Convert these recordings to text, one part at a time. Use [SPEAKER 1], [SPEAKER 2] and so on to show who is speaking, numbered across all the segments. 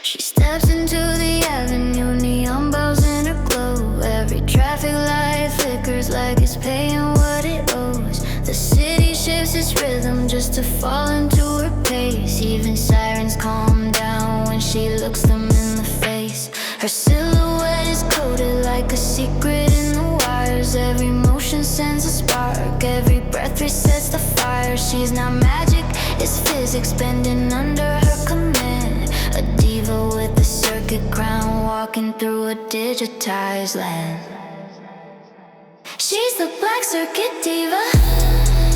[SPEAKER 1] She steps into the avenue, neon bells in her glow. Every traffic light flickers like it's paying what it owes. The city shifts its rhythm just to fall into her pace. Even sirens calm down when she looks them in the face. Her silhouette is coded like a secret in the wires. Every motion sends a spark, every breath resets the fire. She's not magic, it's physics bending under her command. A diva with a circuit crown, walking through a digitized land. She's the black circuit diva.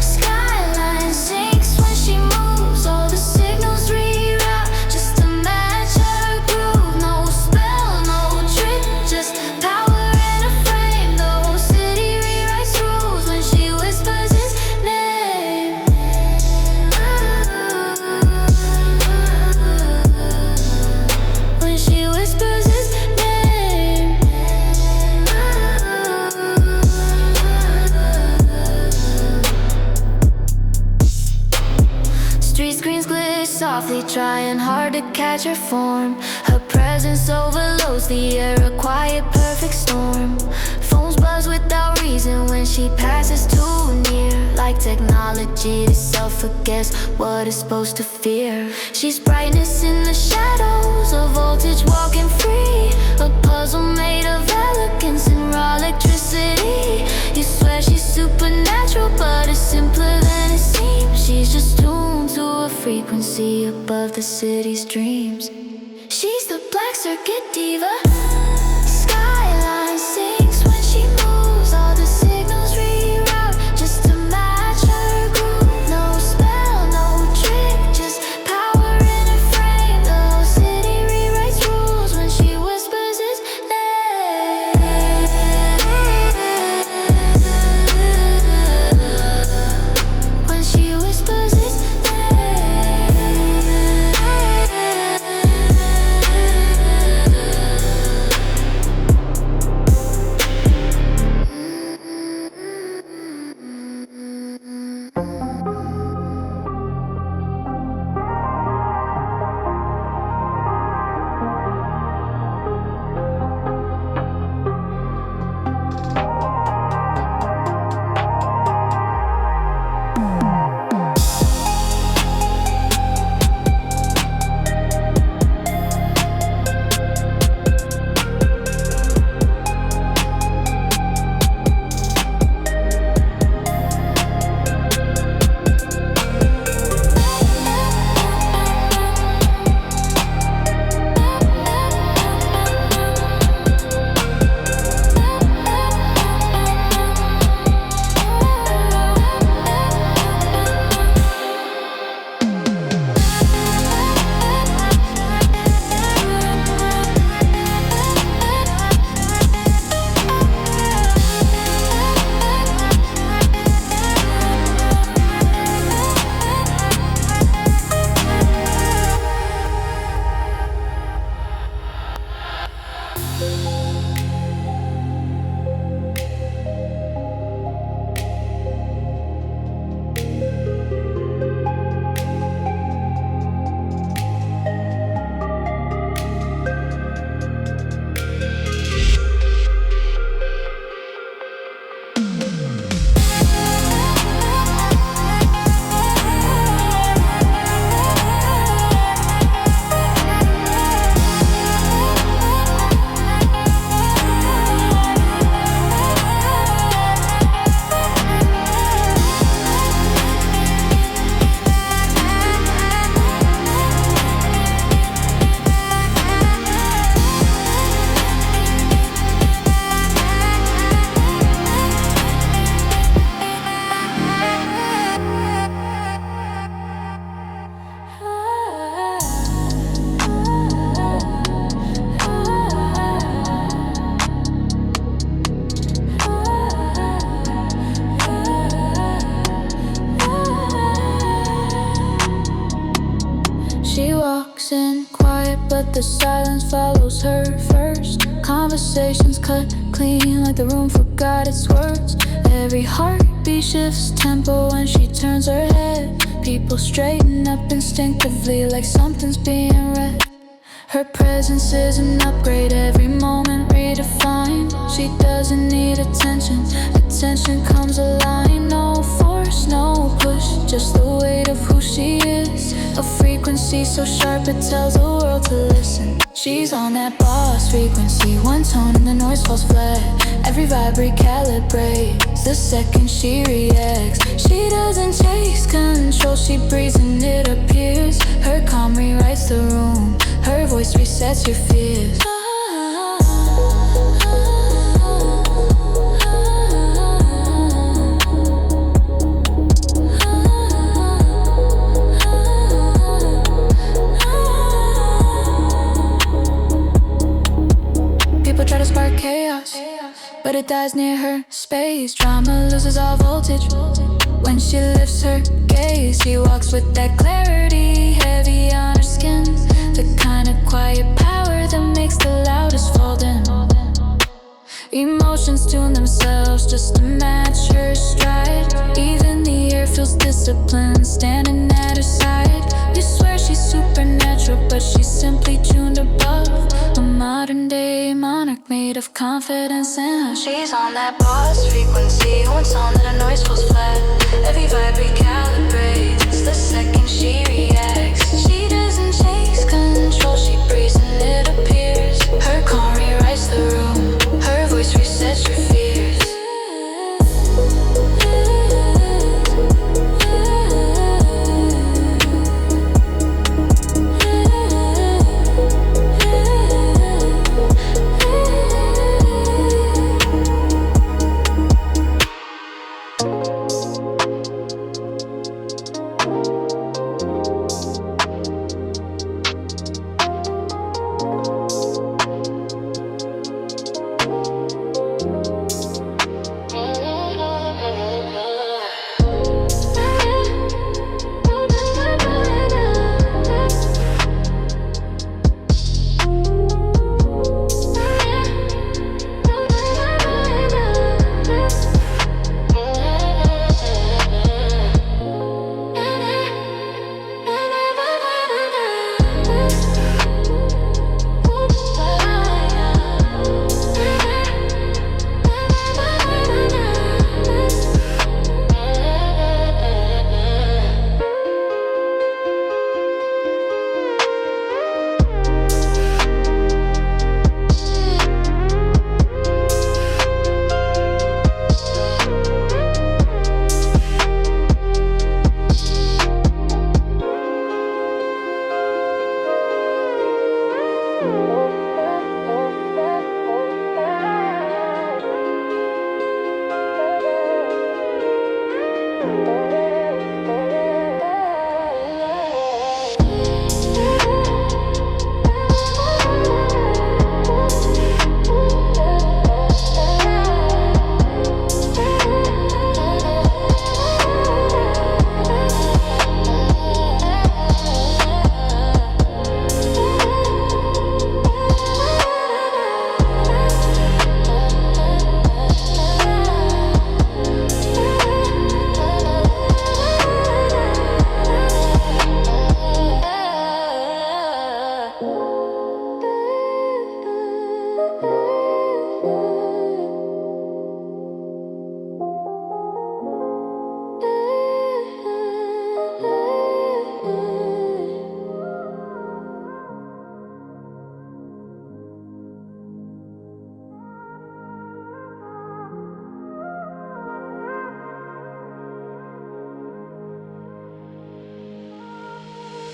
[SPEAKER 1] Skyline sinks when she moves, all the signals reroute just to match her groove. No spell, no trick, just power in a frame. The whole city rewrites rules when she whispers his name. When she whispers his name. Street screens glitch softly, trying hard to catch her form. Her presence overloads the air, a quiet, perfect storm. Phones buzz without reason when she passes too near. Like technology itself forgets what it's supposed to fear. She's brightness in the shadows, a voltage walking free. A puzzle made of elegance and raw electricity. You swear she's supernatural, but it's simpler than it seems. She's just tuned to a frequency above the city's dreams. She's the black circuit diva. Skyline sinks when she moves, all the signals reroute just to match her groove. No spell, no trick, just power in her frame. The whole city rewrites rules when she whispers his name. When she whispers his but the silence follows her first. Conversations cut clean like the room forgot its words. Every heartbeat shifts tempo when she turns her head. People straighten up instinctively like something's being read. Her presence is an upgrade, every moment redefined. She doesn't need attention, attention comes aligned. No force, no push, just the weight of who she is. A frequency so sharp it tells the world to listen. She's on that boss frequency, one tone and the noise falls flat. Every vibe recalibrates the second she reacts. She doesn't chase control, she breathes and it appears. Her calm rewrites the room, her voice resets your fears. People try to spark chaos, but it dies near her space. Drama loses all voltage when she lifts her gaze. She walks with that clarity, heavy on her skin. The kind of quiet power that makes the loudest fall dim. Emotions tune themselves just to match her stride. Even the air feels disciplined, standing at her side. You swear she's supernatural, but she's simply tuned above. A modern day monarch made of confidence and hush. She's on that boss frequency, one song that a noise falls flat. Every vibe recalibrates the second she reacts. She doesn't chase control, she breathes and it appears. Her calm rewrites the room, her voice resets your fears.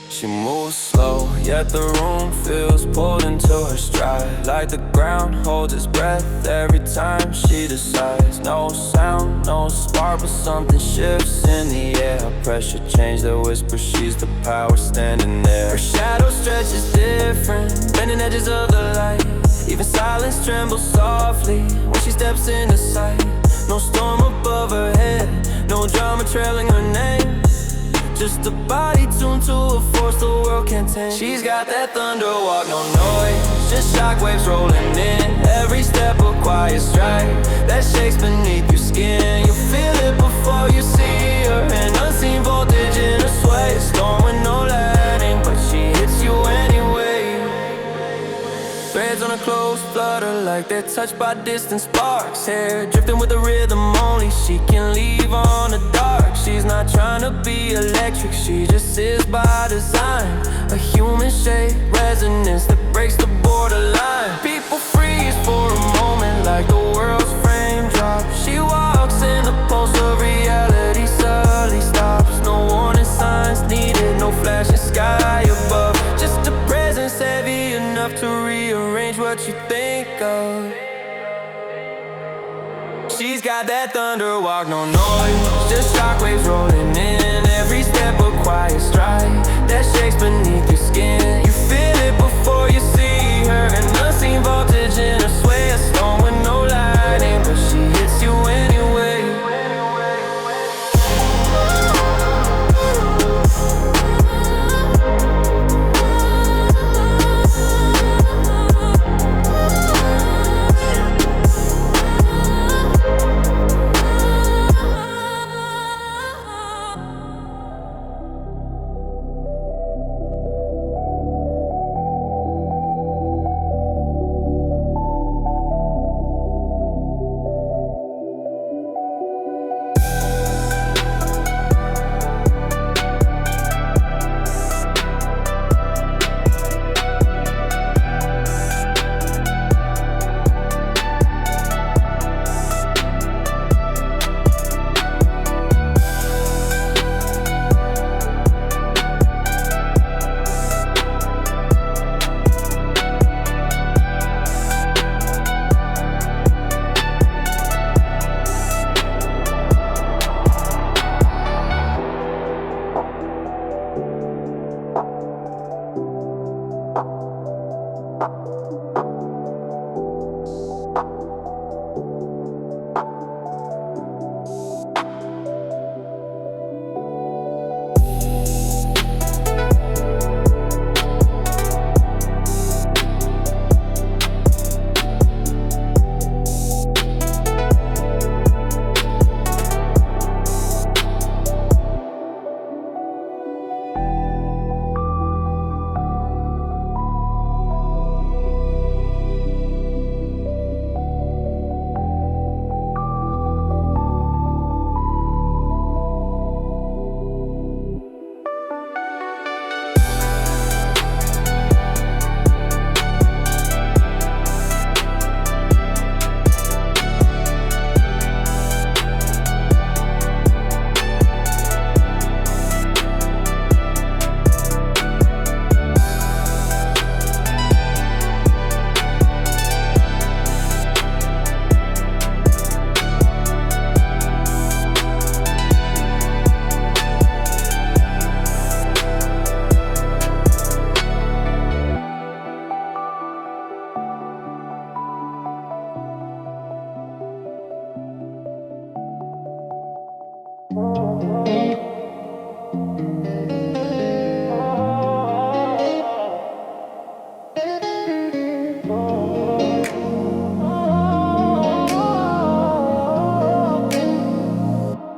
[SPEAKER 2] She moves slow, yet the room feels pulled into her stride. Like the ground holds its breath every time she decides. No sound, no spark, but something shifts in the air. Pressure change, the whisper, she's the power standing there. Her shadow stretches different, bending edges of the light. Even silence trembles softly when she steps into sight. No storm above her head, no drama trailing her name. Just a body tuned to a force the world can't tame. She's got that thunder walk, no noise, just shockwaves rolling in. Every step a quiet strike that shakes beneath your skin. You feel it before you see her, an unseen voltage in her sway. A storm with no landing, but she hits you anyway. threads on her clothes flutter like they're touched by distant sparks. Hair drifting with the rhythm only she can leave on the dark. She's not trying to be electric, she just is by design. A human shape, resonance that breaks the borderline. People freeze for a moment like the world's frame drops. She walks in the pulse of reality, suddenly stops. No warning signs needed, no flashing sky above. Just a presence heavy enough to rearrange what you think of. She's got that thunder walk, no noise, just shockwaves rolling in. Every step a quiet stride that shakes beneath your skin. You feel it before you see her, an unseen voltage in her sway. A storm with no lighting, but she hits you anyway.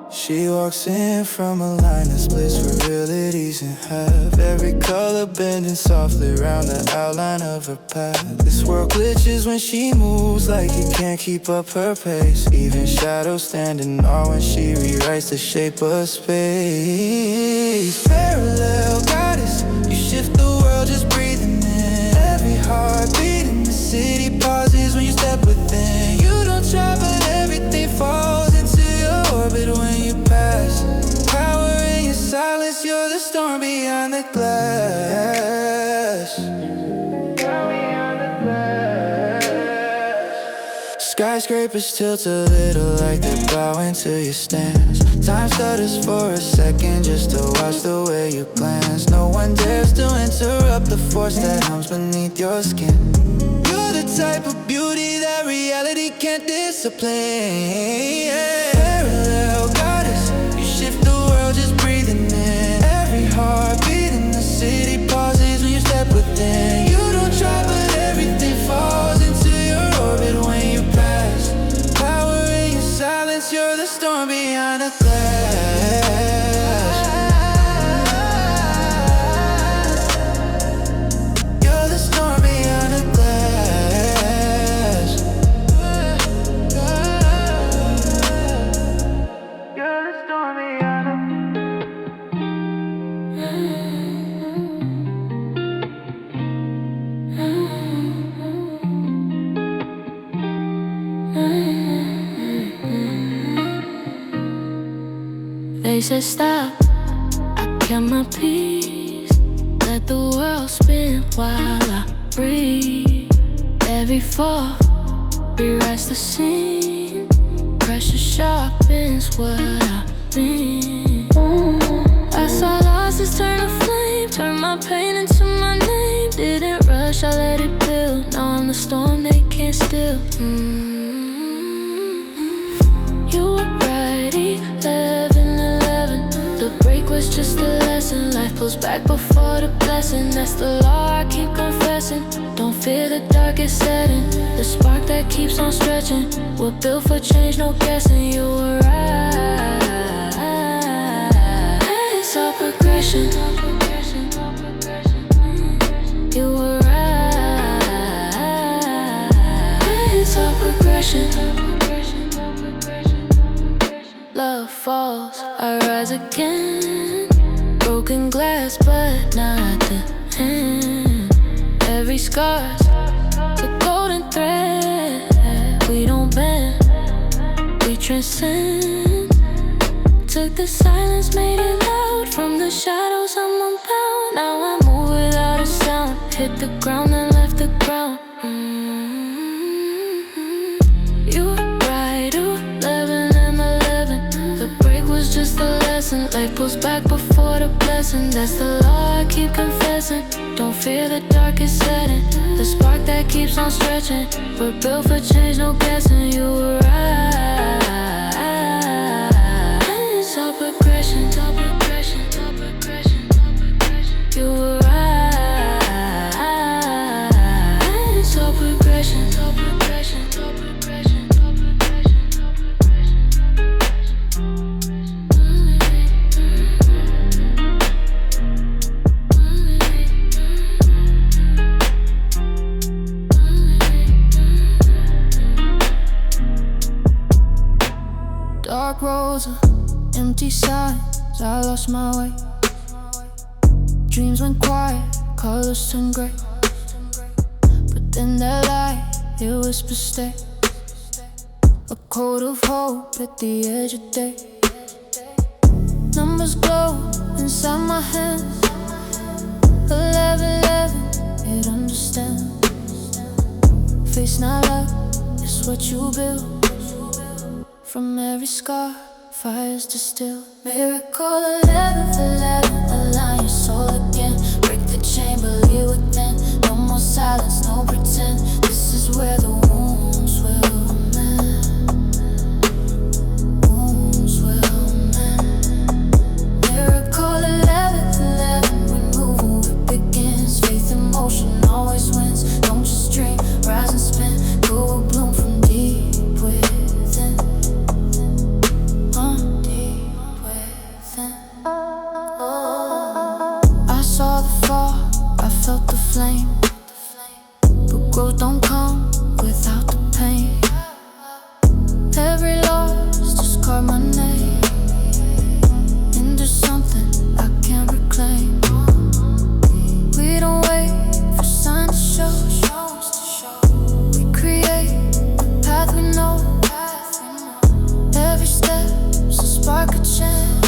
[SPEAKER 3] She walks in from a line that splits realities in half. Every color bending softly around the outline of her path. This world glitches when she moves like it can't keep up her pace. Even shadows stand in awe when she rewrites the shape of space. Parallel goddess, you shift the world just breathing in. Every heartbeat in the city pauses when you step within. You don't try but everything falls into your orbit when you pass. Power in your silence, you're the storm behind the glass. Skyscrapers tilt a little like they're bowing to your stance. Time stutters for a second just to watch the way you glance. No one dares to interrupt the force that hums beneath your skin. You're the type of beauty that reality can't discipline. Parallel goddess, you shift the world just breathing in. Every heartbeat in the city pauses when you step within. You don't try but everything falls into your orbit when you pass. Power in your silence, you're the storm behind the glass. You're the storm behind the glass.
[SPEAKER 1] said stop, I kept my peace. Let the world spin while I breathe. Every fall rewrites the scene. Pressure sharpens what I mean. I saw losses turn to flame, turn my pain into my name. Didn't rush, I let it build. Now I'm the storm they can't still. You were right, 11:11. The break was just a lesson. Life pulls back before the blessing. That's the law I keep confessing. Don't fear the darkest setting. The spark that keeps on stretching. We're built for change, no guessing. You were right. It's all progression. You were right. It's all progression. Love falls, I rise again. Broken glass, but not the end. Every scar's a golden thread. We don't bend, we transcend. Took the silence, made it loud. From the shadows, I'm unbound. Now I move without a sound. Hit the ground and left the ground. You were right, 11:11. The break was just a lesson. Life pulls back before the blessing. That's the law I keep confessing. Don't fear the darkest setting. The spark that keeps on stretching. We're built for change, no guessing. You were right. It's all progression, all progression, all progression, all progression. You were right. It's all progression, all progression, all progression, all progression, all progression. Dark roads, empty signs, I lost my way. Dreams went quiet, colors turned gray. But then that light, it whispers stay. A code of hope at the edge of day. Numbers glow inside my hands. 11:11, it understands. Face not love, it's what you build. From every scar, fires distill. Miracle 11:11, align your soul again. Break the chain, believe within. No more silence, no pretend. This is where the wounds will mend. Wounds will mend. Miracle 11:11, we move, it begins. Faith in motion always wins. Don't just dream, rise and spin. Go bloom from deep within. I saw the fall, I felt the flame. But growth don't come without the pain. Every loss just carved my name into something I can't reclaim. We don't wait for signs to show. We create the path we know. Every step's a spark of change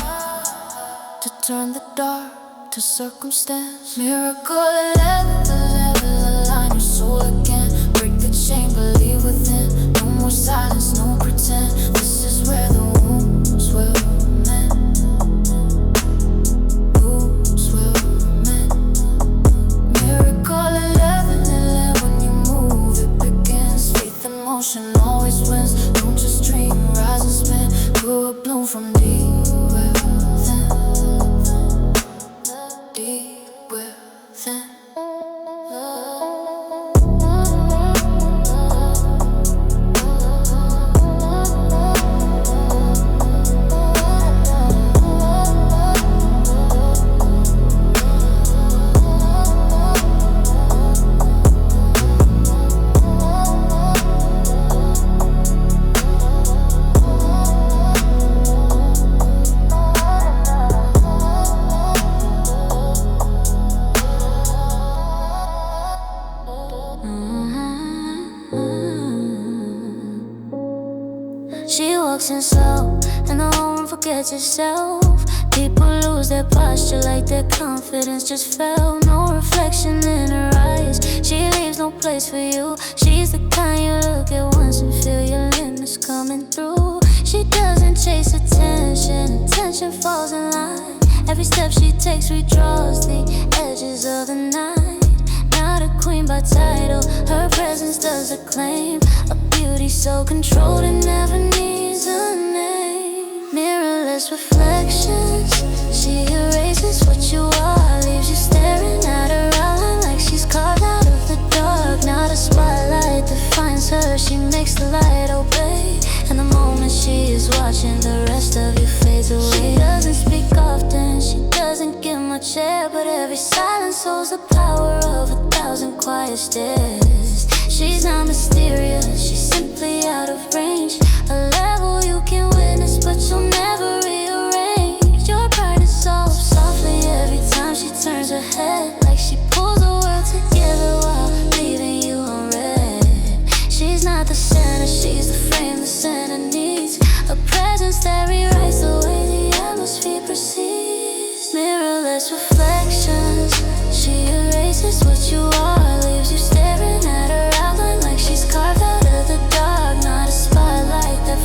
[SPEAKER 1] to turn the dark to circumstance. Miracle 11:11, align your soul again. Break the chain, believe within. No more silence, no pretend. This is where the wounds will mend. Wounds will mend. Miracle 11:11, when you move, it begins. Faith in motion always wins. Don't just dream, rise and spin. Grow a bloom from deep within. Deep within. She walks in slow, in the home, forget yourself. People lose their posture like their confidence just fell. No reflection in her eyes, she leaves no place for you. She's the kind you look at once and feel your limits coming through. She doesn't chase attention, attention falls in line. Every step she takes redraws the edges of the night. Not a queen by title, her presence does a claim. A beauty so controlled it never needs a name. Mirrorless reflections, she erases what you are. Leaves you staring at her outline like she's carved out of the dark. Not a spotlight defines her, she makes the light obey. And the moment she is watching, the rest of you fades away. She doesn't speak often, she doesn't give much air, but every silence holds the power of 1,000 quiet stairs. She's not mysterious, she's simply out of range. A level you can witness, but you'll never rearrange. Your pride dissolves softly every time she turns her head, like she pulls the world together while leaving you unread. She's not the center, she's the frame the center needs. A presence that rewrites the way the atmosphere proceeds. Mirrorless reflections, she erases what you are. Leaves you staring at her outline like she's carved out of the dark. Not a spotlight that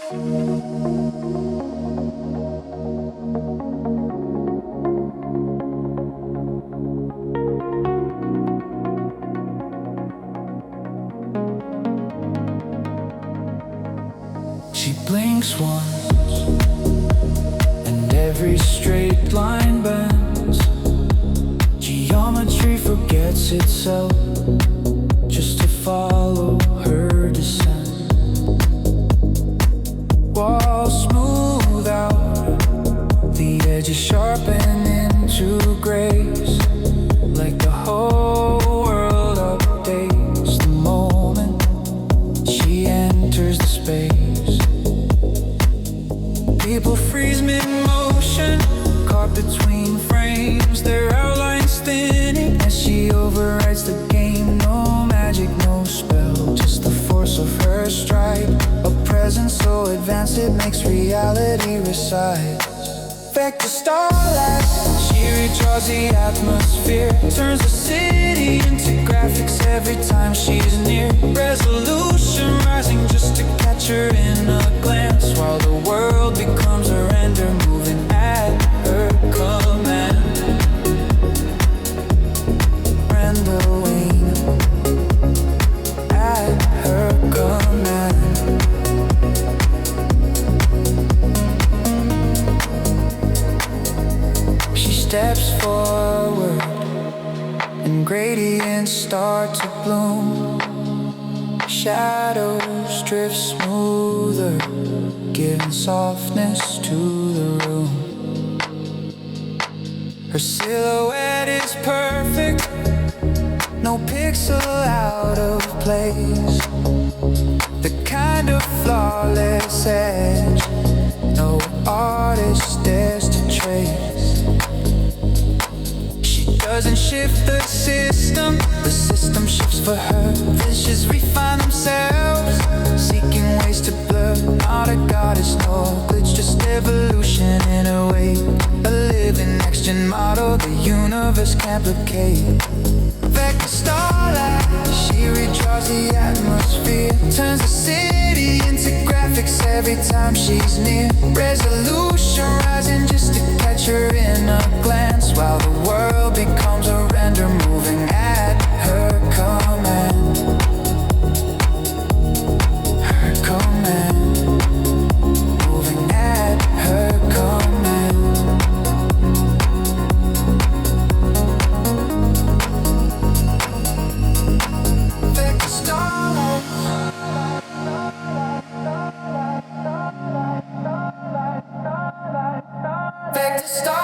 [SPEAKER 3] She blinks once, and every straight line bends. Geometry forgets itself just to follow her descent. Walls smooth out, the edges sharpen into grace, like the whole world updates the moment she enters the space. People freeze mid-motion, caught between frames, their outlines thinning as she overrides the game. No magic, no spell, just the force of her stride. A presence so advanced it makes reality reside. Vector starlight, she redraws the atmosphere, turns the city into graphics every time she's near. Resolution rising just to catch her in a glance, while the world becomes a render moving at her command. Rendering at her command. She steps forward and gradients start to bloom. Shadows drift smoother, giving softness to the room. Her silhouette is perfect, no pixel out of place. The kind of flawless edge no artist dares to trace. She doesn't shift the system shifts for her. Visions refine themselves, seeking ways to blur. Not a goddess, no glitch, just evolution in a way. A living next-gen model the universe can't replicate. Vector starlight, she redraws the atmosphere, turns the city into graphics every time she's near. Resolution rising just to catch her in a glance, while the world becomes a render moving at her command. Her command, moving at her command. Vector starlight. Vector starlight.